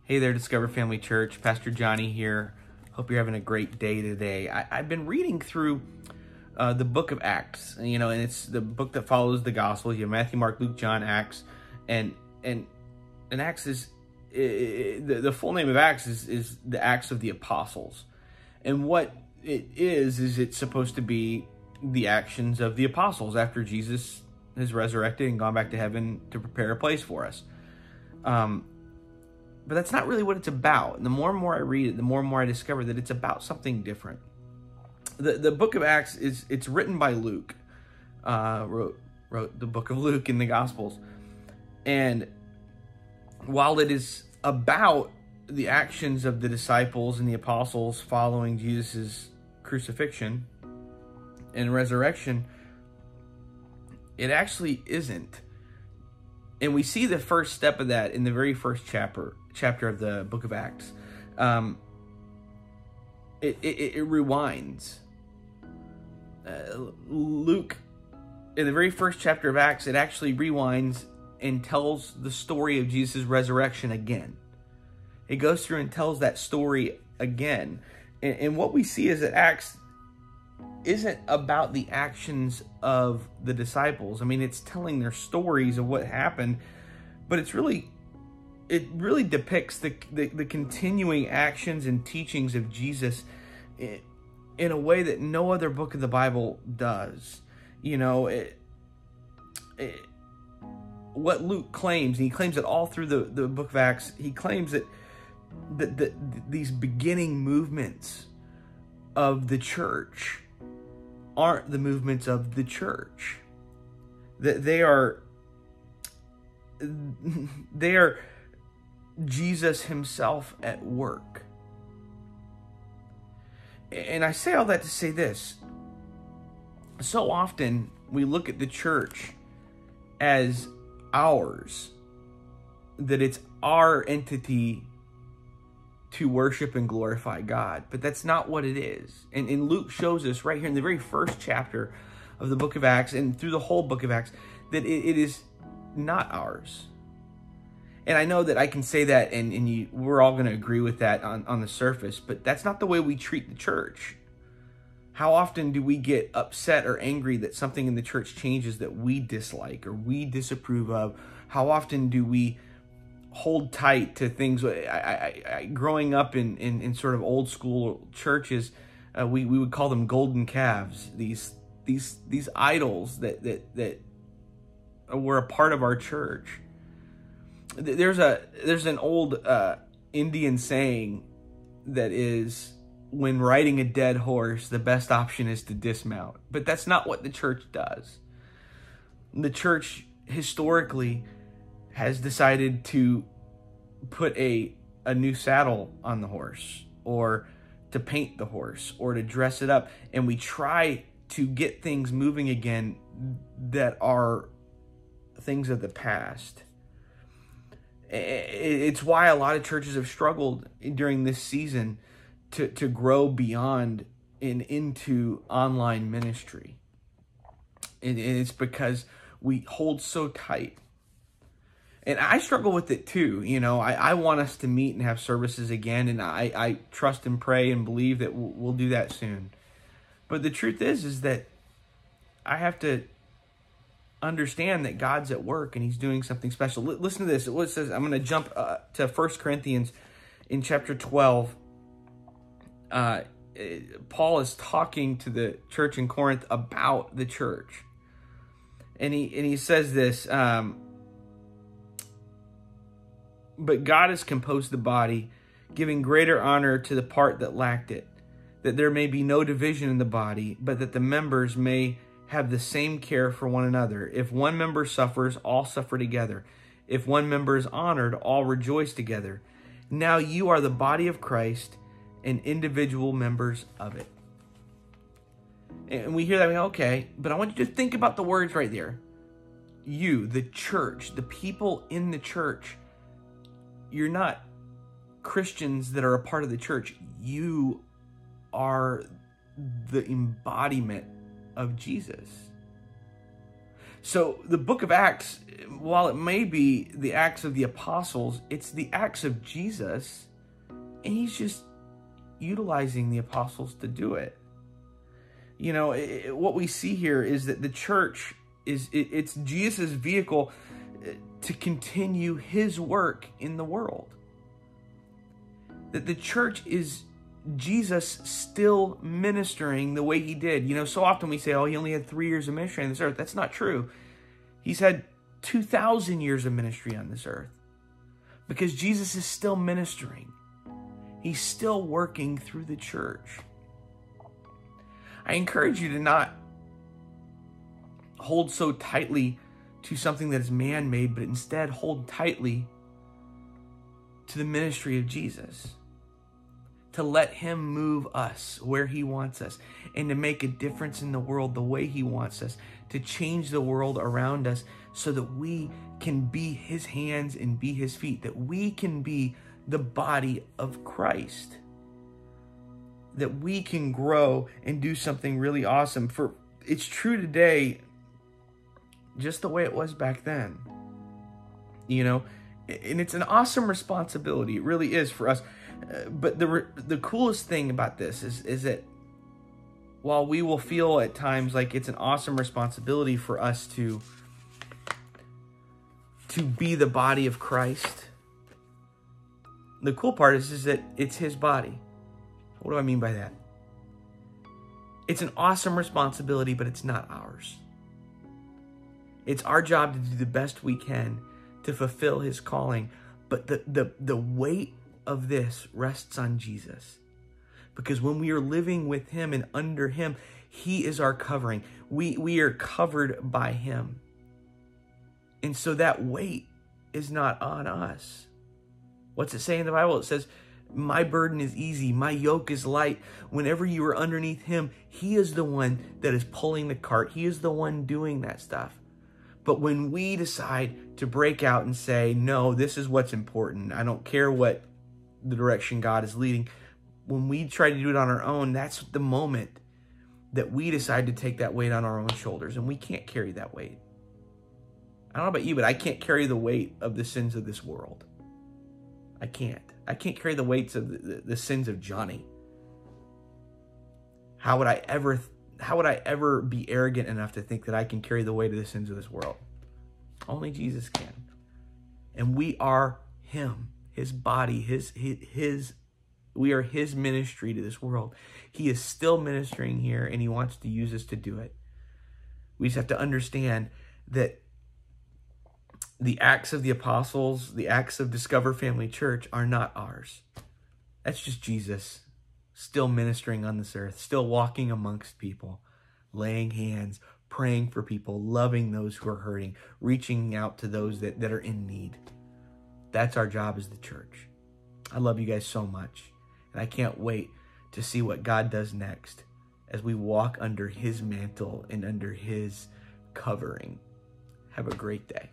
Hey there, Discover Family Church. Pastor Johnny here. Hope you're having a great day today. I've been reading through the book of Acts, and it's the book that follows the Gospels. You have Matthew, Mark, Luke, John, Acts, and Acts is the full name of Acts is the Acts of the Apostles, and what it is it's supposed to be the actions of the apostles after Jesus has resurrected and gone back to heaven to prepare a place for us. But that's not really what it's about. And the more and more I read it, the more and more I discover that it's about something different. The book of Acts it's written by Luke. Wrote the book of Luke in the Gospels. And while it is about the actions of the disciples and the apostles following Jesus' crucifixion and resurrection, it actually isn't. And we see the first step of that in the very first chapter of the book of Acts. It rewinds. Luke, in the very first chapter of Acts, it actually rewinds and tells the story of Jesus' resurrection again. It goes through and tells that story again. And what we see is that Acts isn't about the actions of the disciples. I mean, it's telling their stories of what happened, but it really depicts the continuing actions and teachings of Jesus in a way that no other book of the Bible does. What Luke claims, and he claims it all through the book of Acts, he claims that these beginning movements of the church aren't the movements of the church. That they are Jesus himself at work. And I say all that to say this. So often we look at the church as ours, that it's our entity to worship and glorify God. But that's not what it is. And Luke shows us right here in the very first chapter of the book of Acts and through the whole book of Acts that it is not ours. And I know that I can say that and we're all going to agree with that on the surface, but that's not the way we treat the church. How often do we get upset or angry that something in the church changes that we dislike or we disapprove of? How often do we hold tight to things? Growing up in sort of old school churches, we would call them golden calves. These idols that were a part of our church. There's an old Indian saying that is, when riding a dead horse, the best option is to dismount. But that's not what the church does. The church historically has decided to put a new saddle on the horse, or to paint the horse, or to dress it up. And we try to get things moving again that are things of the past. It's why a lot of churches have struggled during this season to grow beyond and into online ministry. And it's because we hold so tight. And I struggle with it too. I want us to meet and have services again, and I trust and pray and believe that we'll do that soon. But the truth is that I have to understand that God's at work and he's doing something special. Listen to this. It says, I'm going to jump to 1 Corinthians in chapter 12. Paul is talking to the church in Corinth about the church. And he says this, but God has composed the body, giving greater honor to the part that lacked it, that there may be no division in the body, but that the members may have the same care for one another. If one member suffers, all suffer together. If one member is honored, all rejoice together. Now you are the body of Christ and individual members of it. And we hear that, okay, but I want you to think about the words right there. You, the church, the people in the church, you're not Christians that are a part of the church. You are the embodiment of Jesus. So the book of Acts, while it may be the Acts of the Apostles, it's the Acts of Jesus, and he's just utilizing the apostles to do it. You know, what we see here is that the church it's Jesus' vehicle to continue his work in the world. That the church is Jesus still ministering the way he did. You know, so often we say, oh, he only had 3 years of ministry on this earth. That's not true. He's had 2,000 years of ministry on this earth, because Jesus is still ministering. He's still working through the church. I encourage you to not hold so tightly to something that is man-made, but instead hold tightly to the ministry of Jesus, to let him move us where he wants us, and to make a difference in the world the way he wants us, to change the world around us so that we can be his hands and be his feet, that we can be the body of Christ, that we can grow and do something really awesome. For it's true today, just the way it was back then, you know, and it's an awesome responsibility. It really is for us. But the coolest thing about this is that while we will feel at times like it's an awesome responsibility for us to be the body of Christ, the cool part is that it's his body. What do I mean by that? It's an awesome responsibility, but it's not ours. It's our job to do the best we can to fulfill his calling. But the weight of this rests on Jesus. Because when we are living with him and under him, he is our covering. We are covered by him. And so that weight is not on us. What's it say in the Bible? It says, my burden is easy, my yoke is light. Whenever you are underneath him, he is the one that is pulling the cart. He is the one doing that stuff. But when we decide to break out and say, no, this is what's important, I don't care what the direction God is leading, when we try to do it on our own, that's the moment that we decide to take that weight on our own shoulders, and we can't carry that weight. I don't know about you, but I can't carry the weight of the sins of this world. I can't. I can't carry the weights of the sins of Johnny. How would I ever be arrogant enough to think that I can carry the weight of the sins of this world? Only Jesus can. And we are him, his body, we are his ministry to this world. He is still ministering here, and he wants to use us to do it. We just have to understand that the Acts of the Apostles, the Acts of Discover Family Church are not ours. That's just Jesus still ministering on this earth, still walking amongst people, laying hands, praying for people, loving those who are hurting, reaching out to those that are in need. That's our job as the church. I love you guys so much, and I can't wait to see what God does next as we walk under his mantle and under his covering. Have a great day.